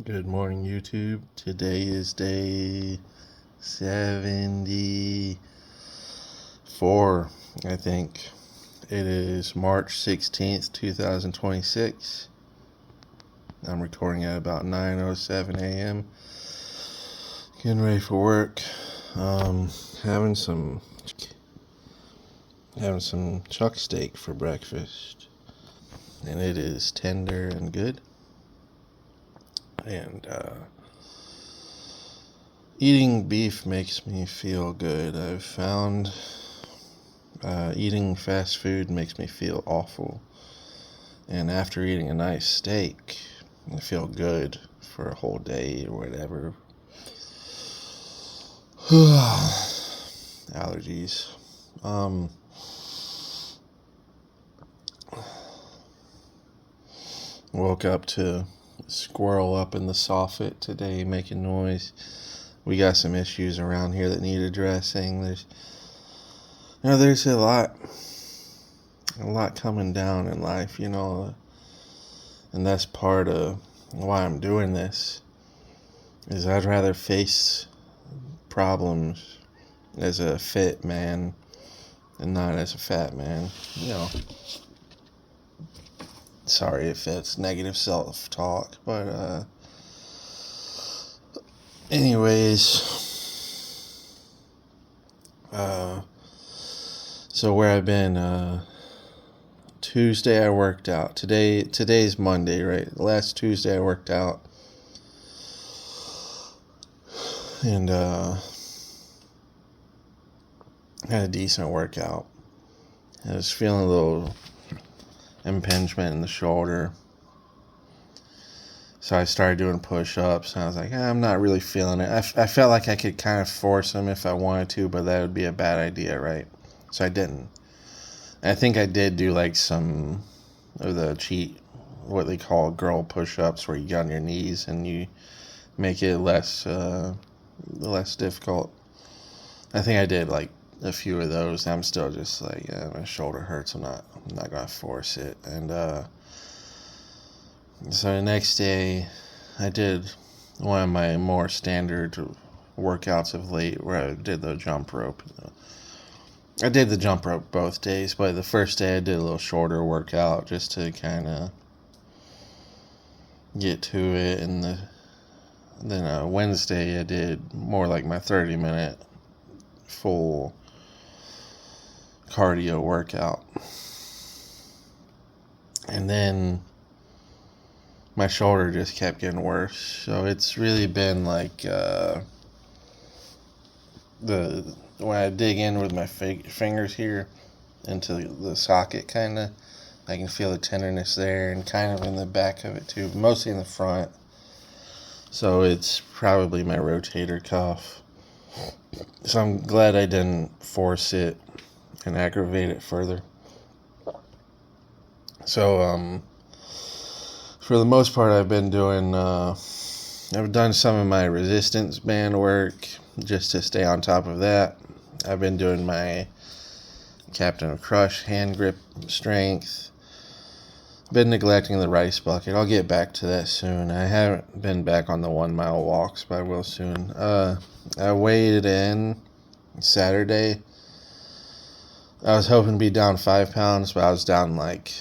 Good morning, YouTube. Today is day 74, I think. It is March 16th, 2026. I'm recording at about 9:07 a.m. Getting ready for work. Having some chuck steak for breakfast. And it is tender and good. And eating beef makes me feel good. I've found eating fast food makes me feel awful. And after eating a nice steak, I feel good for a whole day or whatever. Allergies. Woke up to a squirrel up in the soffit today making noise. We got some issues around here that need addressing. There's a lot coming down in life, and that's part of why I'm doing this. Is I'd rather face problems as a fit man and not as a fat man. Sorry if it's negative self-talk, but anyways, so where I've been, Tuesday I worked out. Today's Monday, right? Last Tuesday I worked out, and had a decent workout. I was feeling a little impingement in the shoulder, so I started doing push-ups, and I was like, I'm not really feeling it. I felt like I could kind of force them if I wanted to, but that would be a bad idea, right? So I didn't. I think I did do like some of the what they call girl push-ups, where you get on your knees and you make it less difficult. I think I did like a few of those. I'm still just like, my shoulder hurts. I'm not gonna force it. And so the next day, I did one of my more standard workouts of late, where I did the jump rope. I did the jump rope both days, but the first day I did a little shorter workout just to kind of get to it, and then Wednesday I did more like my 30-minute full cardio workout. And then my shoulder just kept getting worse. So it's really been like when I dig in with my fingers here into the socket, kind of, I can feel the tenderness there, and kind of in the back of it too, mostly in the front. So it's probably my rotator cuff. So I'm glad I didn't force it and aggravate it further. So for the most part, I've been doing I've done some of my resistance band work just to stay on top of that. I've been doing my Captain of Crush hand grip strength. Been neglecting the rice bucket. I'll get back to that soon. I haven't been back on the 1 mile walks, but I will soon. I weighed in Saturday. I was hoping to be down 5 pounds, but I was down like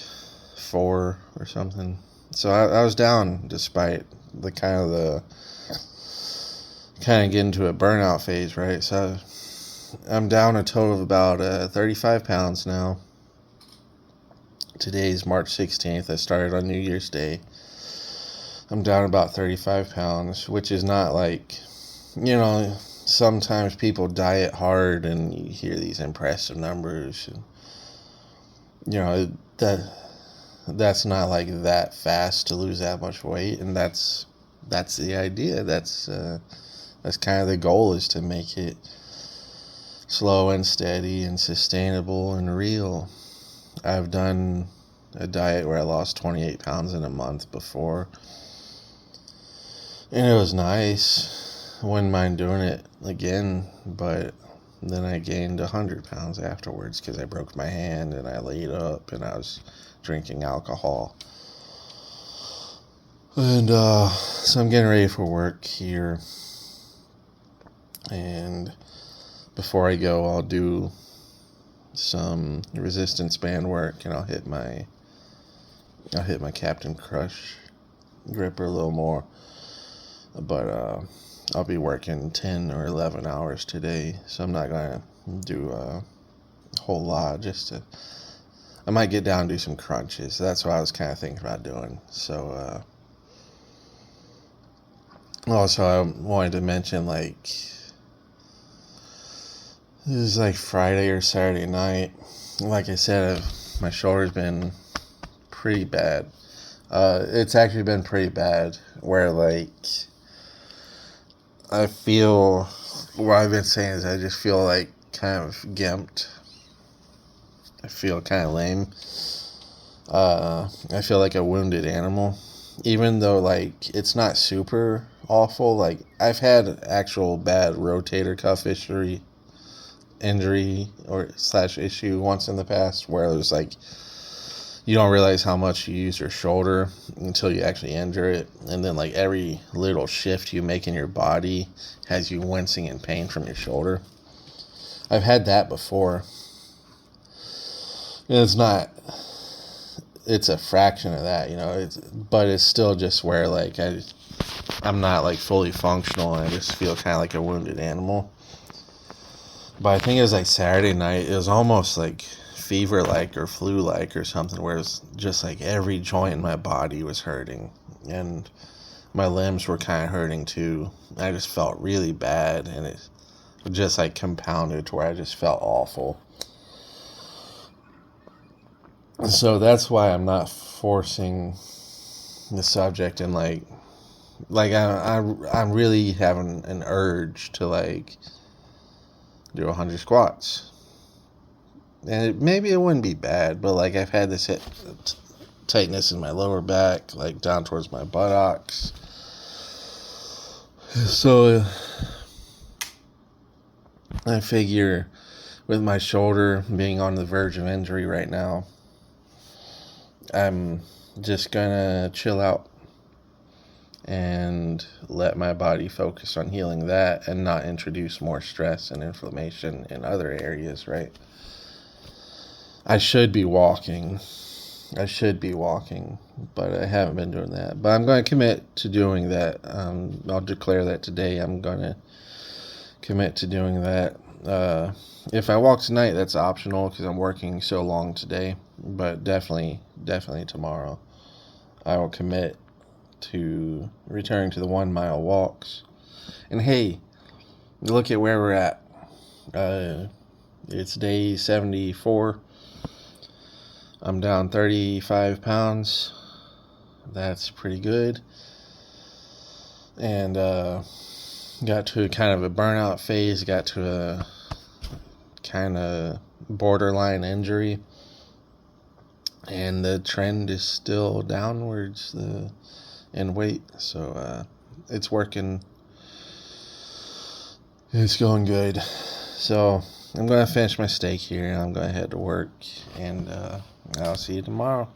4 or something. So I was down despite the kind of getting into a burnout phase, right? So I'm down a total of about 35 pounds now. Today's March 16th. I started on New Year's Day. I'm down about 35 pounds, which is not like, sometimes people diet hard and you hear these impressive numbers. And, that's not like that fast to lose that much weight, and that's the idea. That's kind of the goal, is to make it slow and steady and sustainable and real. I've done a diet where I lost 28 pounds in a month before, and it was nice. I wouldn't mind doing it again, but then I gained 100 pounds afterwards because I broke my hand and I laid up and I was drinking alcohol. And so I'm getting ready for work here. And before I go, I'll do some resistance band work, and I'll hit my Captain Crush gripper a little more. But I'll be working 10 or 11 hours today, so I'm not gonna do a whole lot. I might get down and do some crunches. That's what I was kind of thinking about doing. So also I wanted to mention, like, this is like Friday or Saturday night. Like I said, my shoulder's been pretty bad. It's actually been pretty bad, where, like, I feel, what I've been saying is I just feel like kind of gimped. I feel kind of lame. I feel like a wounded animal. Even though, like, it's not super awful. Like, I've had actual bad rotator cuff injury or / issue once in the past, where it was like, you don't realize how much you use your shoulder until you actually injure it. And then, like, every little shift you make in your body has you wincing in pain from your shoulder. I've had that before. And it's a fraction of that, but it's still just where, like, I'm not, like, fully functional, and I just feel kind of like a wounded animal. But I think it was like Saturday night, it was almost like fever-like or flu-like or something, where it was just like every joint in my body was hurting, and my limbs were kind of hurting too. I just felt really bad, and it just, like, compounded to where I just felt awful. So that's why I'm not forcing the subject, and like I'm really having an urge to, like, do 100 squats. And maybe it wouldn't be bad, but, like, I've had this tightness in my lower back, like, down towards my buttocks. So I figure, with my shoulder being on the verge of injury right now, I'm just gonna chill out and let my body focus on healing that, and not introduce more stress and inflammation in other areas, right? I should be walking, but I haven't been doing that. But I'm going to commit to doing that. I'll declare that today. I'm going to commit to doing that. If I walk tonight, that's optional because I'm working so long today. But definitely tomorrow, I will commit to returning to the 1 mile walks. And hey, look at where we're at. It's day 74. I'm down 35 pounds. That's pretty good. And got to kind of a burnout phase, got to a kind of borderline injury. And the trend is still downwards in weight. So it's working. It's going good. So I'm going to finish my steak here, and I'm going to head to work. And I'll see you tomorrow.